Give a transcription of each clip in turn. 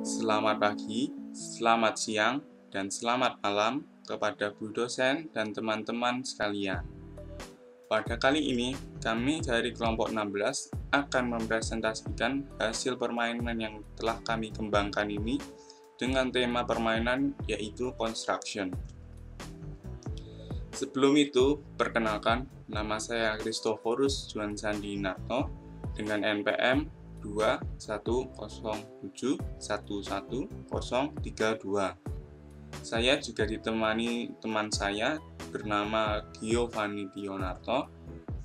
Selamat pagi, selamat siang, dan selamat malam kepada Bu dosen dan teman-teman sekalian. Pada kali ini, kami dari kelompok 16 akan mempresentasikan hasil permainan yang telah kami kembangkan ini dengan tema permainan yaitu construction. Sebelum itu, perkenalkan, nama saya Christophorus Juan Sandinarto dengan NPM 2107111032. Saya juga ditemani teman saya bernama Giovanni Dionarto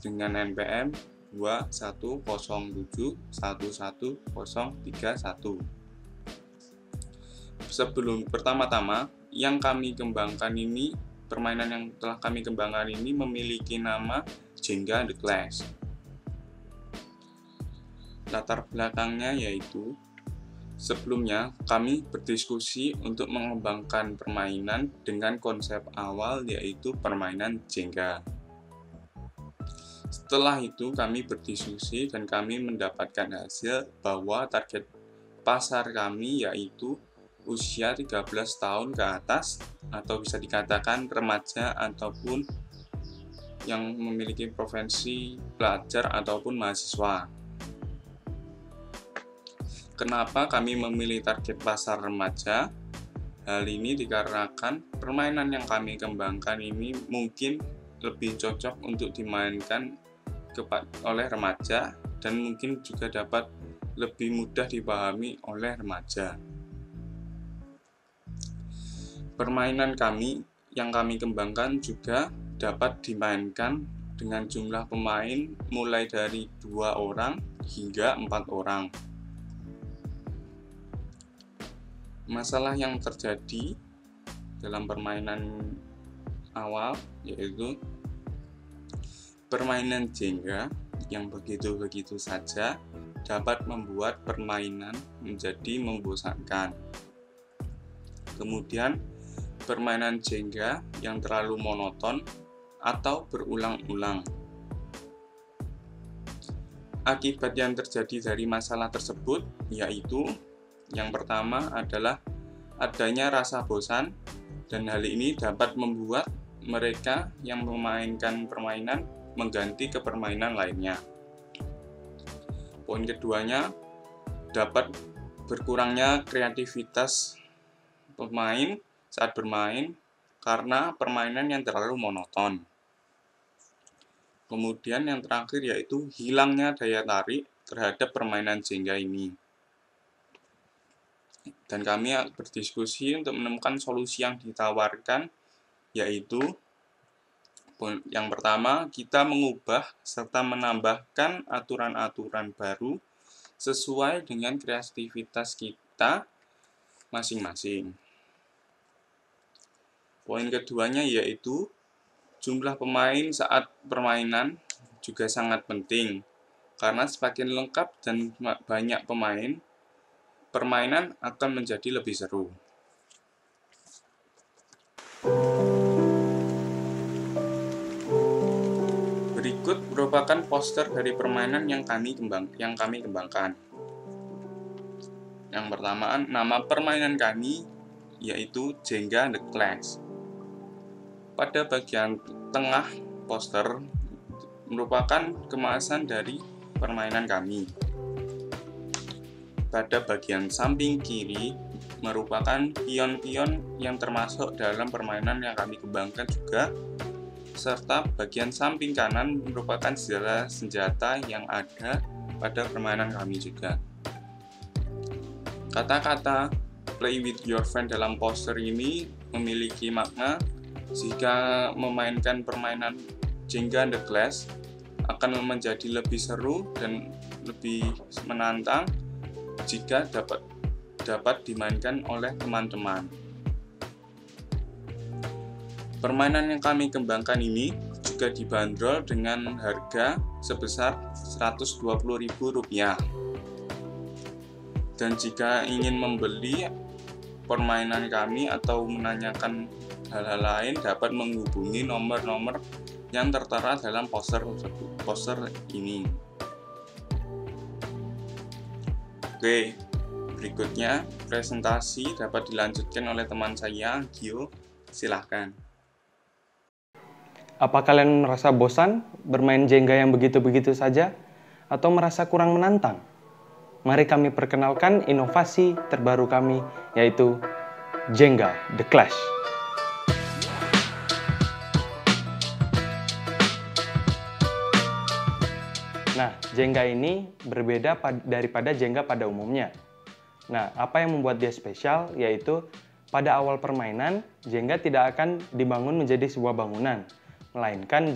dengan NPM 2107111031. Pertama-tama, yang kami kembangkan ini, permainan yang telah kami kembangkan ini memiliki nama Jenga The Clash. Latar belakangnya yaitu, sebelumnya kami berdiskusi untuk mengembangkan permainan dengan konsep awal yaitu permainan Jenga. Setelah itu kami berdiskusi dan kami mendapatkan hasil bahwa target pasar kami yaitu usia 13 tahun ke atas atau bisa dikatakan remaja ataupun yang memiliki profesi pelajar ataupun mahasiswa. Kenapa kami memilih target pasar remaja? Hal ini dikarenakan permainan yang kami kembangkan ini mungkin lebih cocok untuk dimainkan oleh remaja dan mungkin juga dapat lebih mudah dipahami oleh remaja. Permainan kami yang kami kembangkan juga dapat dimainkan dengan jumlah pemain mulai dari 2 orang hingga 4 orang. Masalah yang terjadi dalam permainan awal yaitu permainan Jenga yang begitu-begitu saja dapat membuat permainan menjadi membosankan. Kemudian permainan Jenga yang terlalu monoton atau berulang-ulang. Akibat yang terjadi dari masalah tersebut yaitu yang pertama adalah adanya rasa bosan, dan hal ini dapat membuat mereka yang memainkan permainan mengganti ke permainan lainnya. Poin keduanya, dapat berkurangnya kreativitas pemain saat bermain karena permainan yang terlalu monoton. Kemudian yang terakhir yaitu hilangnya daya tarik terhadap permainan Jenga ini. Dan kami berdiskusi untuk menemukan solusi yang ditawarkan, yaitu yang pertama, kita mengubah serta menambahkan aturan-aturan baru sesuai dengan kreativitas kita masing-masing. Poin keduanya yaitu jumlah pemain saat permainan juga sangat penting, karena semakin lengkap dan banyak pemain, permainan akan menjadi lebih seru. Berikut merupakan poster dari permainan yang kami kembangkan. Yang pertama, nama permainan kami yaitu Jenga The Clash. Pada bagian tengah poster merupakan kemasan dari permainan kami. Pada bagian samping kiri merupakan pion-pion yang termasuk dalam permainan yang kami kembangkan juga, serta bagian samping kanan merupakan senjata yang ada pada permainan kami juga. Kata-kata play with your friend dalam poster ini memiliki makna jika memainkan permainan Jenga The Clash akan menjadi lebih seru dan lebih menantang jika dapat dimainkan oleh teman-teman. Permainan yang kami kembangkan ini juga dibanderol dengan harga sebesar Rp120.000. Dan jika ingin membeli permainan kami atau menanyakan hal-hal lain, dapat menghubungi nomor-nomor yang tertera dalam poster ini. Oke, berikutnya presentasi dapat dilanjutkan oleh teman saya, Gio. Silahkan. Apa kalian merasa bosan bermain Jenga yang begitu-begitu saja? Atau merasa kurang menantang? Mari kami perkenalkan inovasi terbaru kami, yaitu Jenga The Clash. Nah, Jenga ini berbeda daripada Jenga pada umumnya. Nah, apa yang membuat dia spesial, yaitu pada awal permainan, Jenga tidak akan dibangun menjadi sebuah bangunan, melainkan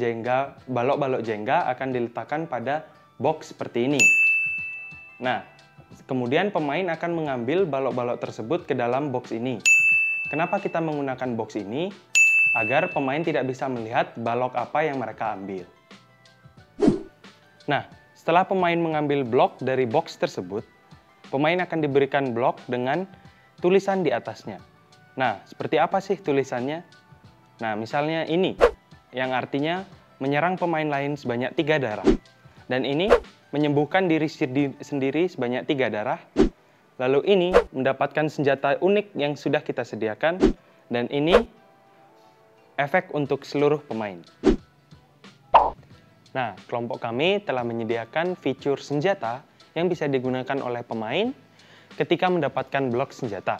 balok-balok Jenga akan diletakkan pada box seperti ini. Nah, kemudian pemain akan mengambil balok-balok tersebut ke dalam box ini. Kenapa kita menggunakan box ini? Agar pemain tidak bisa melihat balok apa yang mereka ambil. Nah, setelah pemain mengambil blok dari box tersebut, pemain akan diberikan blok dengan tulisan di atasnya. Nah, seperti apa sih tulisannya? Nah, misalnya ini, yang artinya menyerang pemain lain sebanyak 3 darah. Dan ini menyembuhkan diri sendiri sebanyak 3 darah. Lalu ini mendapatkan senjata unik yang sudah kita sediakan. Dan ini efek untuk seluruh pemain. Nah, kelompok kami telah menyediakan fitur senjata yang bisa digunakan oleh pemain ketika mendapatkan blok senjata.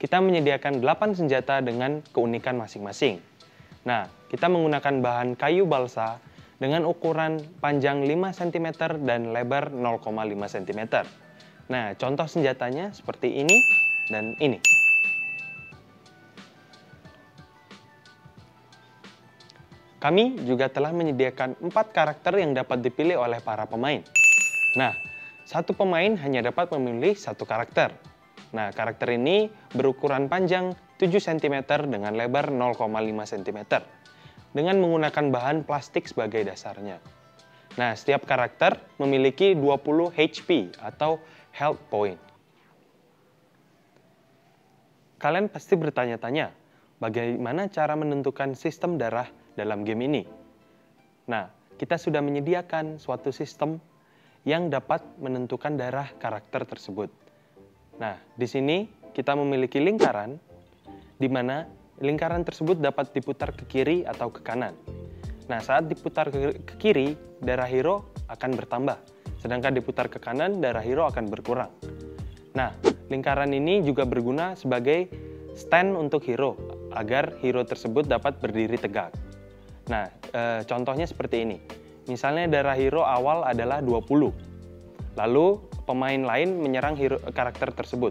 Kita menyediakan 8 senjata dengan keunikan masing-masing. Nah, kita menggunakan bahan kayu balsa dengan ukuran panjang 5 cm dan lebar 0,5 cm. Nah, contoh senjatanya seperti ini dan ini. Kami juga telah menyediakan 4 karakter yang dapat dipilih oleh para pemain. Nah, satu pemain hanya dapat memilih 1 karakter. Nah, karakter ini berukuran panjang 7 cm dengan lebar 0,5 cm. Dengan menggunakan bahan plastik sebagai dasarnya. Nah, setiap karakter memiliki 20 HP atau health point. Kalian pasti bertanya-tanya, bagaimana cara menentukan sistem darah dalam game ini? Nah, kita sudah menyediakan suatu sistem yang dapat menentukan darah karakter tersebut. Nah, di sini kita memiliki lingkaran, di mana lingkaran tersebut dapat diputar ke kiri atau ke kanan. Nah, saat diputar ke kiri, darah hero akan bertambah. Sedangkan diputar ke kanan, darah hero akan berkurang. Nah, lingkaran ini juga berguna sebagai stand untuk hero, agar hero tersebut dapat berdiri tegak. Nah, contohnya seperti ini. Misalnya darah hero awal adalah 20. Lalu, pemain lain menyerang karakter tersebut.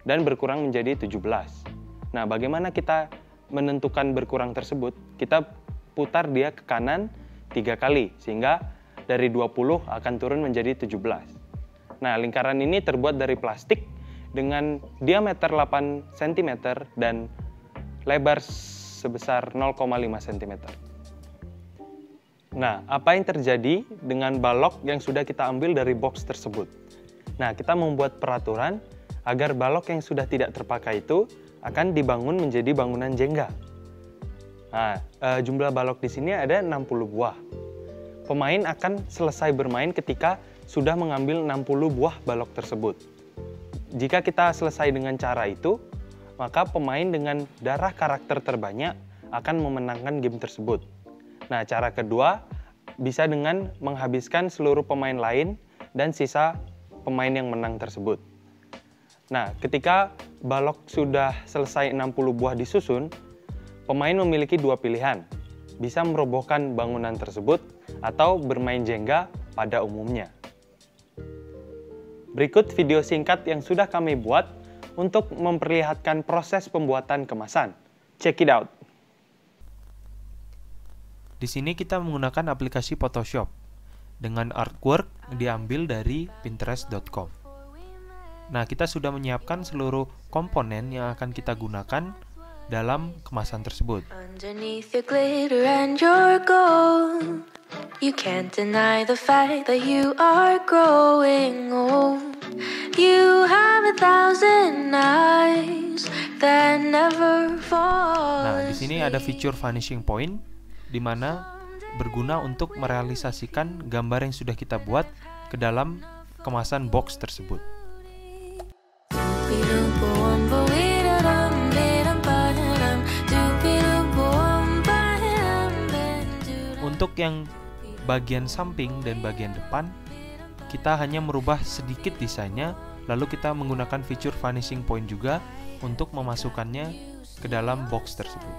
Dan berkurang menjadi 17. Nah, bagaimana kita menentukan berkurang tersebut? Kita putar dia ke kanan 3 kali, sehingga dari 20 akan turun menjadi 17. Nah, lingkaran ini terbuat dari plastik dengan diameter 8 cm dan lebar sebesar 0,5 cm. Nah, apa yang terjadi dengan balok yang sudah kita ambil dari box tersebut? Nah, kita membuat peraturan agar balok yang sudah tidak terpakai itu akan dibangun menjadi bangunan Jenga. Nah, jumlah balok di sini ada 60 buah. Pemain akan selesai bermain ketika sudah mengambil 60 buah balok tersebut. Jika kita selesai dengan cara itu, maka pemain dengan darah karakter terbanyak akan memenangkan game tersebut. Nah, cara kedua bisa dengan menghabiskan seluruh pemain lain dan sisa pemain yang menang tersebut. Nah, ketika balok sudah selesai 60 buah disusun, pemain memiliki 2 pilihan. Bisa merobohkan bangunan tersebut atau bermain Jenga pada umumnya. Berikut video singkat yang sudah kami buat untuk memperlihatkan proses pembuatan kemasan. Check it out. Di sini kita menggunakan aplikasi Photoshop dengan artwork diambil dari pinterest.com. Nah, kita sudah menyiapkan seluruh komponen yang akan kita gunakan dalam kemasan tersebut. Underneath your glitter and your gold, you can't deny the fact that you are growing old. You have 1,000 eyes that never fall. Nah, di sini ada fitur vanishing point, di mana berguna untuk merealisasikan gambar yang sudah kita buat ke dalam kemasan box tersebut. Untuk yang bagian samping dan bagian depan, kita hanya merubah sedikit desainnya, lalu kita menggunakan fitur vanishing point juga untuk memasukkannya ke dalam box tersebut.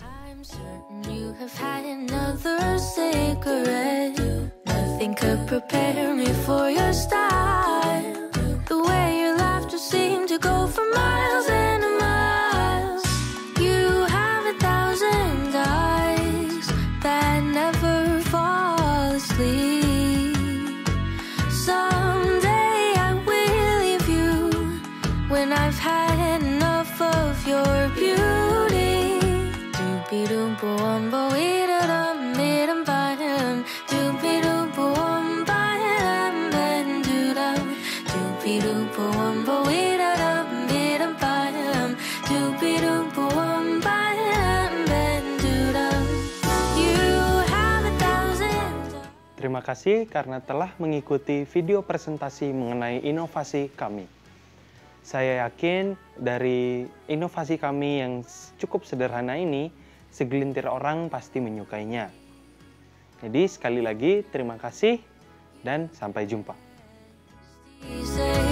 I'm certain you have had another cigarette. Nothing could prepare me for your style. The way your laughter seemed to go for miles and miles. You have 1,000 eyes that never fall asleep. Someday I will leave you when I've had enough of your beauty. Terima kasih karena telah mengikuti video presentasi mengenai inovasi kami. Saya yakin dari inovasi kami yang cukup sederhana ini, segelintir orang pasti menyukainya. Jadi sekali lagi terima kasih dan sampai jumpa. You say